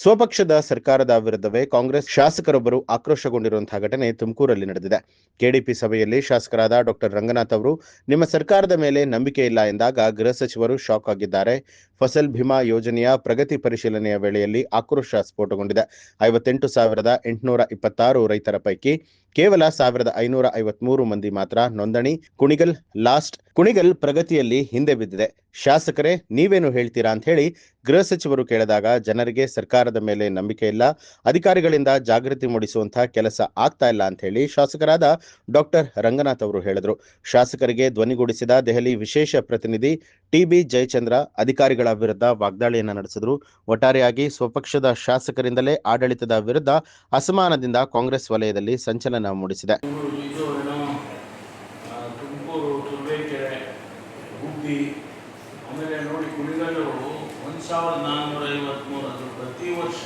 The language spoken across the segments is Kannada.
ಸ್ವಪಕ್ಷದ ಸರ್ಕಾರದ ವಿರುದ್ಧವೇ ಕಾಂಗ್ರೆಸ್ ಶಾಸಕರೊಬ್ಬರು ಆಕ್ರೋಶಗೊಂಡಿರುವಂತಹ ಘಟನೆ ತುಮಕೂರಲ್ಲಿ ನಡೆದಿದೆ. ಕೆಡಿಪಿ ಸಭೆಯಲ್ಲಿ ಶಾಸಕರಾದ ಡಾಕ್ಟರ್ ರಂಗನಾಥ್ ಅವರು ನಿಮ್ಮ ಸರ್ಕಾರದ ಮೇಲೆ ನಂಬಿಕೆ ಇಲ್ಲ ಎಂದಾಗ ಗೃಹ ಸಚಿವರು ಶಾಕ್ ಆಗಿದ್ದಾರೆ. ಫಸಲ್ ಭೀಮಾ ಯೋಜನೆಯ ಪ್ರಗತಿ ಪರಿಶೀಲನೆಯ ವೇಳೆಯಲ್ಲಿ ಆಕ್ರೋಶ ಸ್ಫೋಟಗೊಂಡಿದೆ. 58,826 ರೈತರ ಪೈಕಿ ಕೇವಲ 1,553 ಮಂದಿ ಮಾತ್ರ ನೋಂದಣಿ. ಕುಣಿಗಲ್ ಪ್ರಗತಿಯಲ್ಲಿ ಹಿಂದೆ ಬಿದ್ದಿದೆ. ಶಾಸಕರೇ ನೀವೇನು ಹೇಳ್ತೀರಾ ಅಂತ ಹೇಳಿ ಗೃಹ ಸಚಿವರು ಕೇಳಿದಾಗ ಜನರಿಗೆ ಸರ್ಕಾರದ ಮೇಲೆ ನಂಬಿಕೆ ಇಲ್ಲ, ಅಧಿಕಾರಿಗಳಿಂದ ಜಾಗೃತಿ ಮೂಡಿಸುವಂತಹ ಕೆಲಸ ಆಗ್ತಾ ಇಲ್ಲ ಅಂತ ಹೇಳಿ ಶಾಸಕರಾದ ಡಾಕ್ಟರ್ ರಂಗನಾಥ್ ಅವರು ಹೇಳಿದ್ರು. ಶಾಸಕರಿಗೆ ಧ್ವನಿಗೂಡಿಸಿದ ದೆಹಲಿ ವಿಶೇಷ ಪ್ರತಿನಿಧಿ ಟಿ.ಬಿ. ಜಯಚಂದ್ರ ಅಧಿಕಾರಿಗಳ ವಿರುದ್ಧ ವಾಗ್ದಾಳಿಯನ್ನ ನಡೆಸಿದ್ರು. ಒಟ್ಟಾರೆಯಾಗಿ ಸ್ವಪಕ್ಷದ ಶಾಸಕರಿಂದಲೇ ಆಡಳಿತದ ವಿರುದ್ಧ ಅಸಮಾಧಾನದಿಂದ ಕಾಂಗ್ರೆಸ್ ವಲಯದಲ್ಲಿ ಸಂಚಲನ ಮೂಡಿಸಿದೆ. ಆಮೇಲೆ ನೋಡಿ, ಕುಣಿಗಲ್ಲು 1,453 ಅದು ಪ್ರತಿ ವರ್ಷ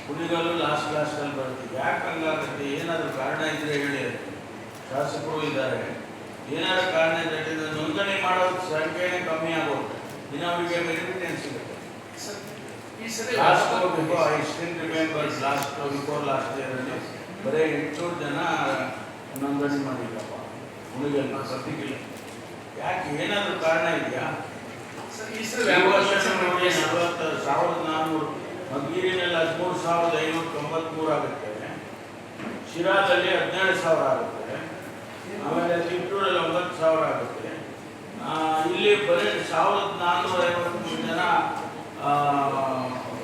ಕುಣಿಗಲ್ಲು ಲಾಸ್ಟಲ್ಲಿ ಬರುತ್ತೆ. ಯಾಕೆ ಹಂಗಾಗುತ್ತೆ? ಏನಾದರೂ ಕಾರಣ ಇದ್ದರೆ ಹೇಳಿ. ಶಾಸಕರು ಇದ್ದಾರೆ, ಏನಾದರೂ ಕಾರಣ ಇದ್ದರೆ ನೋಂದಣಿ ಮಾಡೋದು ಸಂಖ್ಯೆನೇ ಕಮ್ಮಿ ಆಗೋದು, ದಿನ ಅವರಿಗೆ ಬೆನಿಫಿಟ್ ಸಿಗುತ್ತೆ. ಲಾಸ್ಟ್ ಇಯರಲ್ಲಿ ಬರೀ 800 ಜನ ನೋಂದಣಿ ಮಾಡಿಲ್ಲಪ್ಪ ಕುಣಿಗಲ್ ಸದ್ಯಕ್ಕಿಲ್ಲ. ಯಾಕೆ? ಏನಾದರೂ ಕಾರಣ ಇದೆಯಾ? ಈ ವರ್ಷ ನೋಡಿ 40,400, ಮಧುಗಿರಿನಲ್ಲಿ 13,593 ಆಗುತ್ತೆ, ಶಿರಾದಲ್ಲಿ 17,000 ಆಗುತ್ತೆ, ಆಮೇಲೆ ತಿಂಟೂರಲ್ಲಿ 9,000 ಆಗುತ್ತೆ. ಇಲ್ಲಿ ಬರೀ 1,453 ಜನ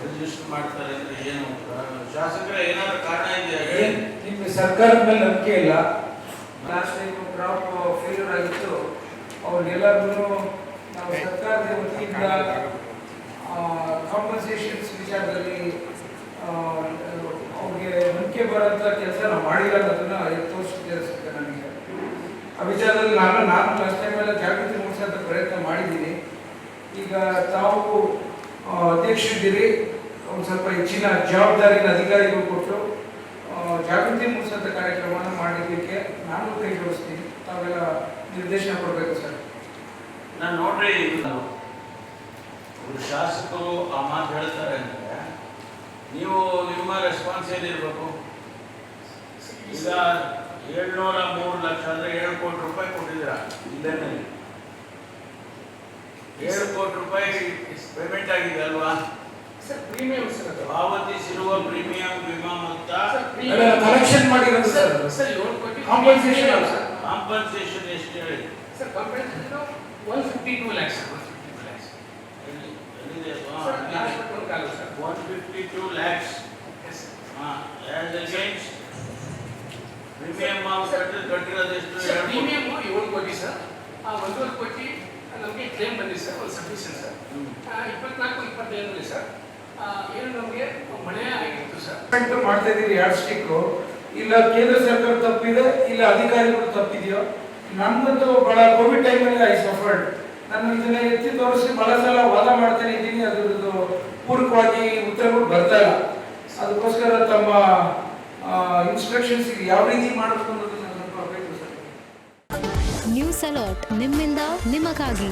ರಿಜಿಸ್ಟರ್ ಮಾಡ್ತಾರೆ ಅಂದರೆ ಏನು? ಶಾಸಕರ ಏನಾದರೂ ಕಾರಣ ಇದೆಯಾ? ನಿಮಗೆ ಸರ್ಕಾರದ ಮೇಲೆ ನಂಬಿಕೆ ಇಲ್ಲ. ಲಾಸ್ಟ್ ಟೈಮ್ ಕ್ರಾಪ್ ಫೇಲ್ಯೂರ್ ಆಗಿತ್ತು, ಅವ್ರಿಗೆಲ್ಲರೂ ನಾವು ಸರ್ಕಾರದ ವತಿಯಿಂದ ಕಾಂಪನ್ಸೇಷನ್ಸ್ ವಿಚಾರದಲ್ಲಿ ಅವ್ರಿಗೆ ನಂಬಿಕೆ ಬರೋಂಥ ಕೆಲಸ ನಾವು ಮಾಡಿಲ್ಲ ಅನ್ನೋದನ್ನು ತೋರಿಸುತ್ತೆ ನನಗೆ. ಆ ವಿಚಾರದಲ್ಲಿ ನಾನು ಲಾಸ್ಟ್ ಟೈಮೆಲ್ಲ ಜಾಗೃತಿ ಮೂಡಿಸೋಂಥ ಪ್ರಯತ್ನ ಮಾಡಿದ್ದೀನಿ. ಈಗ ತಾವು ಅಧ್ಯಕ್ಷರಿದ್ದೀರಿ, ಒಂದು ಸ್ವಲ್ಪ ಹೆಚ್ಚಿನ ಜವಾಬ್ದಾರಿನ ಅಧಿಕಾರಿಗಳು ಕೊಟ್ಟು ಜಾಗೃತಿ ಮೂಡಿಸೋಂಥ ಕಾರ್ಯಕ್ರಮನ ಮಾಡಲಿಕ್ಕೆ ನಾನು ಕೈ ಜೋಡಿಸ್ತೀನಿ. ತಾವೆಲ್ಲ ನಿರ್ದೇಶನ ಕೊಡಬೇಕು ಸರ್. ನಾನು ನೋಡ್ರಿ, ಶಾಸಕರು ಆ ಮಾತು ಹೇಳ್ತಾರೆ ಅಂದರೆ ನೀವು ನಿಮ್ಮ ರೆಸ್ಪಾನ್ಸ್ ಏನಿರಬೇಕು? ಈಗ 703 ಲಕ್ಷ ಅಂದರೆ 7 ಕೋಟಿ ರೂಪಾಯಿ ಕೊಟ್ಟಿದ್ದೀರಾ. ಇಲ್ಲೇನೆ 7 ಕೋಟಿ ರೂಪಾಯಿ ಪೇಮೆಂಟ್ ಆಗಿದೆ ಅಲ್ವಾ? ಪಾವತಿಸಿರುವ ಪ್ರೀಮಿಯಂ ವಿಮಾ ಮೊತ್ತ ಕಲೆಕ್ಷನ್ ಮಾಡಿರೋದು ಸರ್. ಕಾಂಪನ್ಸೇಷನ್ ಎಷ್ಟು ಹೇಳಿ? 152 lakhs. 152 lakhs. As against premium ಕಟ್ಟಿರೋದು ಎಷ್ಟು? ಪ್ರೀಮಿಯಂ 7 ಕೋಟಿ ಸರ್. 1.5 ಕೋಟಿ ನಮಗೆ ಕ್ಲೇಮ್ ಬಂದಿದೆ ಸರ್, ಒಂದು ಸಬ್ಮಿಷನ್ ಸರ್. 24-25 ಸರ್ ಏನು ನಮಗೆ ಮಳೆ ಆಗಿತ್ತು ಸರ್. ಮಾಡ್ತಾ ಇದ್ದೀರಿ ಯಾರ್ಡ್ ಸ್ಟಿಕ್ಕು, ಇಲ್ಲ ಕೇಂದ್ರ ಸರ್ಕಾರ ತಪ್ಪಿದೆ, ಇಲ್ಲ ಅಧಿಕಾರಿಗಳು ತಪ್ಪಿದೆಯೋ? ನಮ್ಮದು ಬಹಳ ಕೋವಿಡ್ ಟೈಮಲ್ಲಿ ಐ ಸಫರ್ಡ್. ನಾನು ಇದನ್ನ ಎತ್ತಿ ತೋರಿಸಿ ಬಹಳ ಸಲ ವಾದ ಮಾಡ್ತಾನೆ ಇದ್ದೀನಿ, ಅದರದ್ದು ಪೂರಕವಾಗಿ ಉತ್ತರಗಳು ಬರ್ತಾ ಇಲ್ಲ. ಅದಕ್ಕೋಸ್ಕರ ತಮ್ಮ ಇನ್ಸ್ಟ್ರಕ್ಷನ್ಸ್ ಯಾವ ರೀತಿ ಮಾಡಬೇಕು ಅನ್ನೋದನ್ನ ಸ್ವಲ್ಪ ಬೇಕು ಸರ್. ನ್ಯೂಸ್ ಅಲರ್ಟ್ ನಿಮ್ಮಿಂದ ನಿಮಗಾಗಿ.